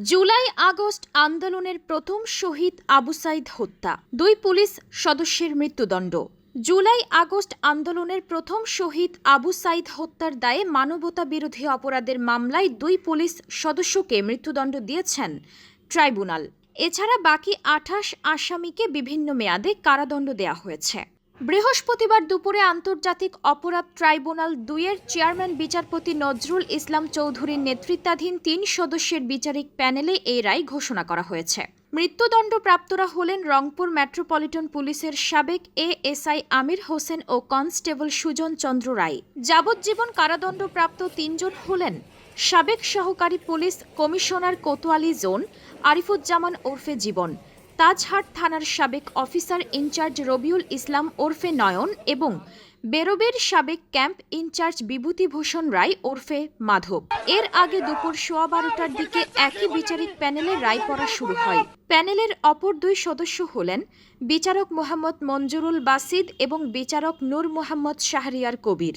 July August আন্দোলনের প্রথম শহীদ আবু সাইদ হত্যা, 2 পুলিশ সদস্যের মৃত্যুদণ্ড। জুলাই আগস্ট আন্দোলনের প্রথম শহীদ আবু সাইদ হত্যার দায়ে মানবতা বিরোধী অপরাধের মামলায় 2 পুলিশ সদস্যকে মৃত্যুদণ্ড দিয়েছেন ট্রাইব্যুনাল। এছাড়া বাকি 28 আসামিকে বিভিন্ন মেয়াদে কারাদণ্ড দেওয়া হয়েছে। বৃহস্পতিবার দুপুরে আন্তর্জাতিক অপরাধ ট্রাইব্যুনাল 2-এর চেয়ারম্যান বিচারপতি নজরুল ইসলাম চৌধুরীর নেতৃত্বাধীন 3 সদস্যের বিচারিক প্যানেলে এই রায় ঘোষণা করা হয়েছে। মৃত্যুদণ্ডপ্রাপ্তরা হলেন রংপুর মেট্রোপলিটন পুলিশের সাবেক এএসআই আমির হোসেন ও কনস্টেবল সুজন চন্দ্র রায়। যাবজ্জীবন কারাদণ্ডপ্রাপ্ত 3 জন হলেন সাবেক সহকারী police commissioner Kotwali zone Arifuzzaman ওরফে জীবন, তাজহাট থানার সাবেক অফিসার ইনচার্জ রবিউল ইসলাম ওরফে নয়ন এবং বেরবের সাবেক ক্যাম্প ইনচার্জ বিভূতিভূষণ রায় ওরফে মাধব। এর আগে দুপুর 12:15টার দিকে একই বিচারিক প্যানেলে রায় পড়া শুরু হয়। প্যানেলের অপর 2 সদস্য হলেন বিচারক মোহাম্মদ মঞ্জুরুল বাসিদ এবং বিচারক নূর মোহাম্মদ শাহরিয়ার কবির।